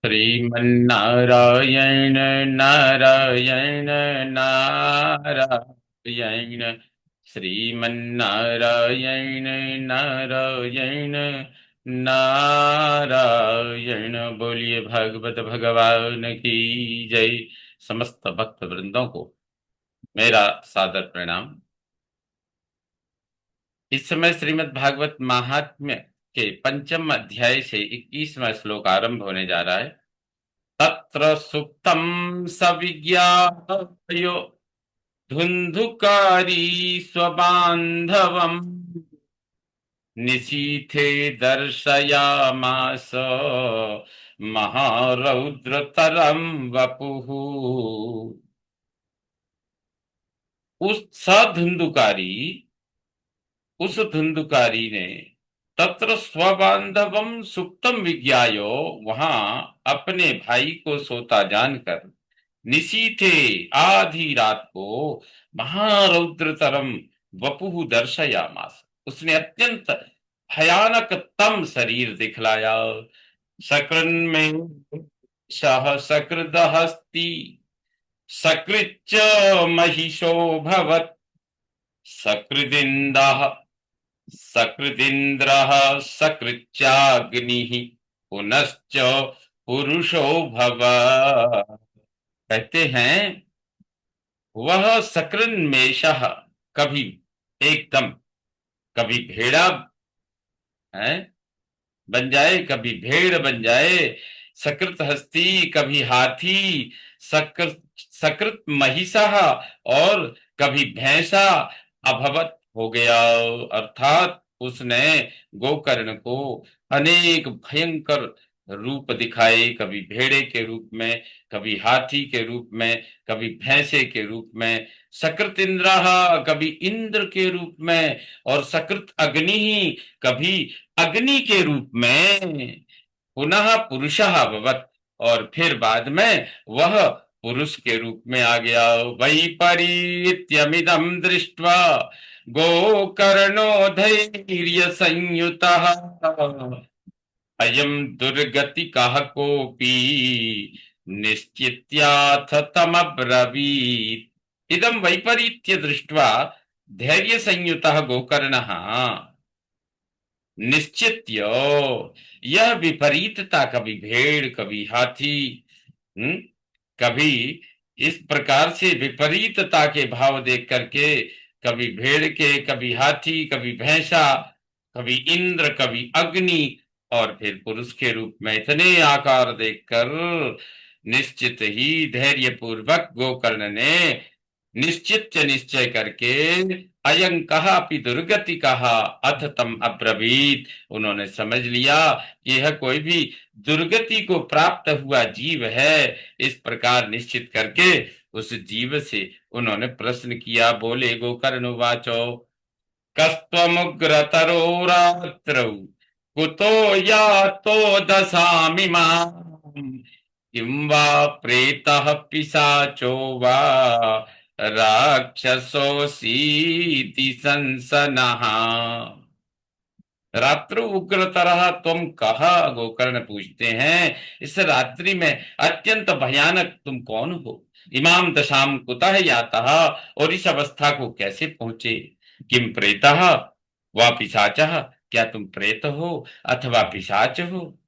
श्रीमन्नारायण नारायण नारायण। श्रीमन्नारायण नारायण नारायण। बोलिए भागवत भगवान की जय। समस्त भक्त वृंदों को मेरा सादर प्रणाम। इस समय श्रीमद् भागवत महात्म्य के पंचम अध्याय से 21वां श्लोक आरंभ होने जा रहा है। तत्र सुप्तं सविज्ञायो धुन्धुकारी स्वबान्धवम् निशीथे दर्शयामास महारौद्रतरं वपुः। उस धुंधुकारी उस धुंधुकारी ने तत्र स्वबांधवम सुप्तम विज्ञायो, वहां अपने भाई को सोता जानकर, निशीथे आधी रात को, महारौद्रतरम वपुः दर्शयामास, उसने अत्यंत भयानक तम शरीर दिखलाया। सकृन में सह सकृद हस्ती सकृच्च महिषो भवत् सकृदिन्दः सकृदिन्द्रः सकृच्चाग्निः पुनश्च पुरुषो भव। कहते हैं वह सकृन्मेषः, कभी एकदम, कभी भेड़ा है बन जाए, कभी भेड़ बन जाए, सकृत हस्ती कभी हाथी, सकृत सकृत महिषा, और कभी भैंसा अभवत हो गया। अर्थात उसने गोकर्ण को अनेक भयंकर रूप दिखाए, कभी भेड़े के रूप में, कभी हाथी के रूप में, कभी भैंसे के रूप में, सकृत इंद्र, कभी इंद्र के रूप में, और सकृत अग्नि, कभी अग्नि के रूप में, पुनः पुरुषः भवत्, और फिर बाद में वह पुरुष के रूप में आ गया। वैपरीत्यमिदं दृष्ट्वा गोकर्णो धैर्य संयुतः अयं दुर्गति कः कोपि निश्चित्याथ तमब्रवीत्। इदं वैपरीत्य दृष्ट्वा धैर्य संयुतः गोकर्णः निश्चित्य, यह विपरीतता, कभी भेड़ कभी हाथी, हम्म, कभी इस प्रकार से विपरीतता के भाव देख करके, कभी भेड़ के, कभी हाथी, कभी भैंसा, कभी इंद्र, कभी अग्नि, और फिर पुरुष के रूप में इतने आकार देखकर निश्चित ही धैर्य पूर्वक गोकर्ण ने निश्चित निश्चय करके अयं कहा अपि दुर्गति कहा अथ तम अब्रवीत, उन्होंने समझ लिया कि यह कोई भी दुर्गति को प्राप्त हुआ जीव है। इस प्रकार निश्चित करके उस जीव से उन्होंने प्रश्न किया। बोले गोकर्ण उवाचो कस्त्वमुग्रतरो रात्रौ कुतो यातो दशामिमाम् किं वा प्रेतः पिशाचो वा राक्षसोऽसीति संसनः। रात्रु उग्रतरः त्वम कहा, गोकर्ण पूछते हैं इस रात्रि में अत्यंत भयानक तुम कौन हो। इमाम दशाम कुतः यातः, और इस अवस्था को कैसे पहुंचे। किम प्रेतः वा पिशाचः, क्या तुम प्रेत हो अथवा पिशाच हो।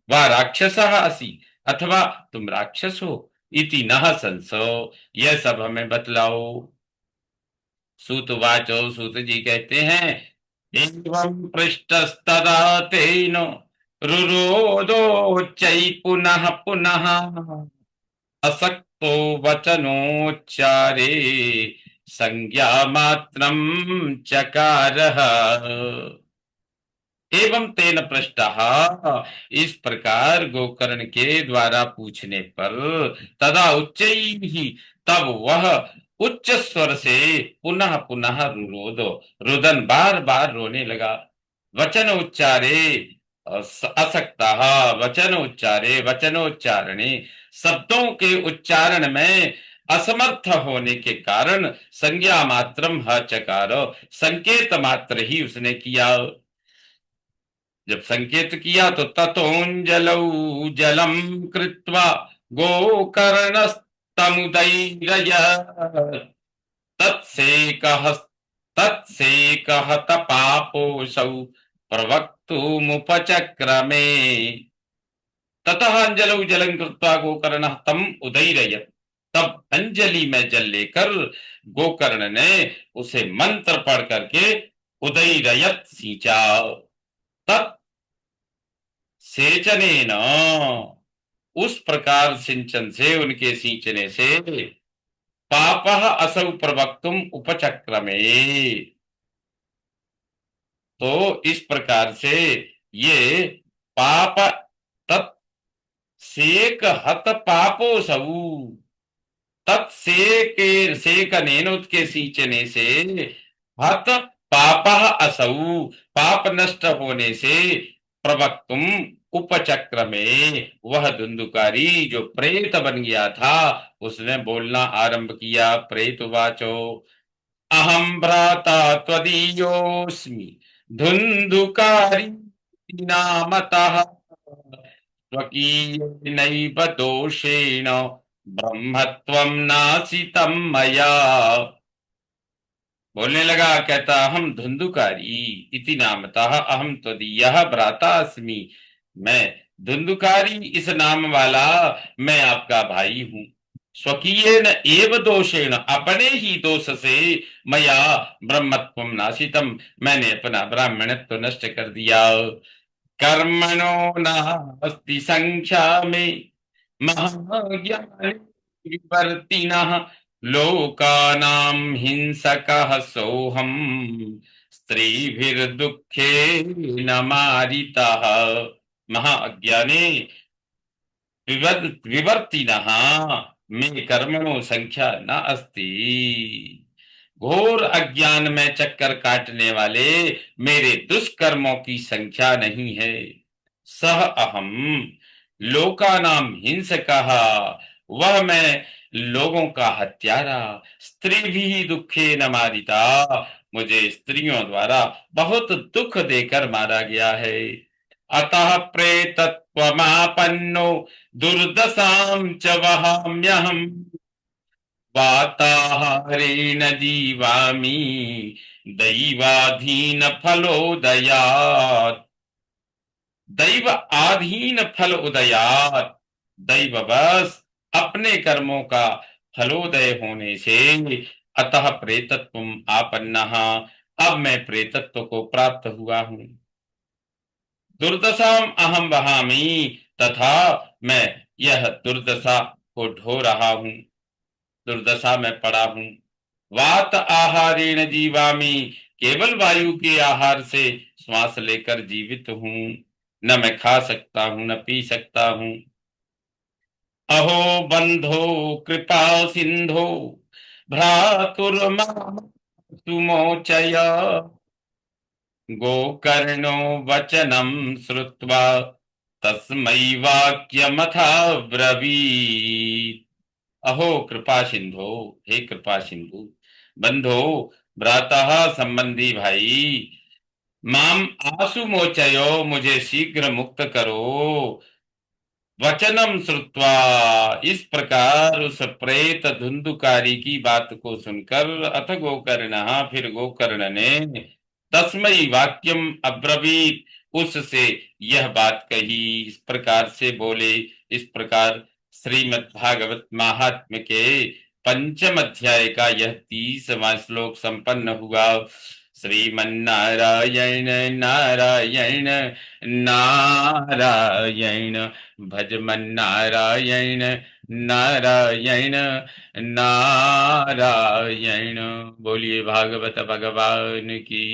वा राक्षसः असि, अथवा तुम राक्षस हो। इति नः संसो, यह सब हमें बतलाओ। सूतवाचो, सूत जी कहते हैं एवं पृष्टस्तदा तेन रुरोदोच्चै पुनः पुनः असक्तो वचनोच्चारे संज्ञा मात्रं चकारः। एवं तेन पृष्टः, इस प्रकार गोकर्ण के द्वारा पूछने पर, तदा उच्चैः, तब वह उच्च स्वर से पुनः पुनः रुरोदो, रुदन बार बार रोने लगा। वचन उच्चारे असक्तः, वचन उच्चारे वचनोच्चारणे, शब्दों के उच्चारण में असमर्थ होने के कारण संज्ञा मात्रम ह चकार, संकेत मात्र ही उसने किया। जब संकेत किया तो ततोंजलौ जलम कृत्वा गोकर्णस्तमुदैरयत् तत्सेकः तत्सेकः तपापोऽसौ प्रवक्तुमुपचक्रमे। ततः अंजलौ जलं कृत्वा गोकर्ण तम उदयरयत। तब अंजलि में जल लेकर गोकर्ण ने उसे मंत्र पढ़ करके उदयरयत सींचा। तत् सेचनेन, उस प्रकार सिंचन से, उनके सींचने से, पापः असौ प्रवक्तुम उपचक्रमे, तो इस प्रकार से ये पाप, तत् सेक हत पापो सऊ, तत्सेके सेकनेन, उसके सींचने से, हत पापः असौ, पाप नष्ट होने से, प्रवक्तुम उपचक्र में, वह धुंधुकारी जो प्रेत बन गया था उसने बोलना आरंभ किया। प्रेत वाचो अहम भ्राता त्वदीयोऽस्मि धुंधुकारी नामतः स्वकीयेनैव दोषेण ब्रह्मत्वं नासितं मया। बोलने लगा, कहता हम धुंधुकारी इति नामतः अहम त्वदीयः भ्राता अस्मि, मैं धुंधुकारी इस नाम वाला मैं आपका भाई हूँ। स्वकीयेन एव दोषेण, अपने ही दोष से, मया ब्रह्मत्वं नाशितम, मैंने अपना ब्राह्मणत्व नष्ट कर दिया। कर्मणो नास्ति संख्या में महाज्ञानी विवर्तिनः लोकानां हिंसकः सोऽहं स्त्रीभिर्दुःखे न मारितः। महाअज्ञानी विवर्तिनः मे कर्मणो संख्या न अस्ति। घोर अज्ञान में चक्कर काटने वाले मेरे दुष्कर्मों की संख्या नहीं है। सह अहम लोकानाम हिंसकः, वह मैं लोगों का हत्यारा। स्त्री भी दुखे न मारिता, मुझे स्त्रियों द्वारा बहुत दुख देकर मारा गया है। अतः प्रेतत्वमापन्नो दुर्दशां च वहाम्यहम् वाताहारेण जीवामि दैवाधीन फलोदयात्। दैव आधीन फल उदयात, दैव बस अपने कर्मों का फलोदय होने से, अतः प्रेतत्व आपन्नः, अब मैं प्रेतत्व को प्राप्त हुआ हूँ। दुर्दशा अहम वहामी, तथा मैं यह दुर्दशा को ढो रहा हूँ, दुर्दशा में पड़ा हूँ। वात आहारेण जीवामी, केवल वायु के आहार से श्वास लेकर जीवित हूँ, न मैं खा सकता हूँ न पी सकता हूँ। अहो बंधो कृपा सिंधो भ्रातुर्मां सुमोचय। गोकर्णो वचनं श्रुत्वा तस्मै वाक्यमथा ब्रवीत्। अहो कृपा सिंधो, हे कृपा सिंधु, बंधो, भ्रातः संबंधी भाई, माम आसु मोचयो, मुझे शीघ्र मुक्त करो। वचनम श्रुत्वा, इस प्रकार उस प्रेत धुंधुकारी की बात को सुनकर, अथ गोकर्ण, फिर गोकर्ण ने तस्मै वाक्यम अब्रवीत, उससे यह बात कही, इस प्रकार से बोले। इस प्रकार श्रीमद् भागवत महात्म्य के पंचम अध्याय का यह 30वां श्लोक संपन्न हुआ। श्रीमन्नारायण नारायण नारायण, भजमन नारायण नारायण नारायण। बोलिए भागवत भगवान की।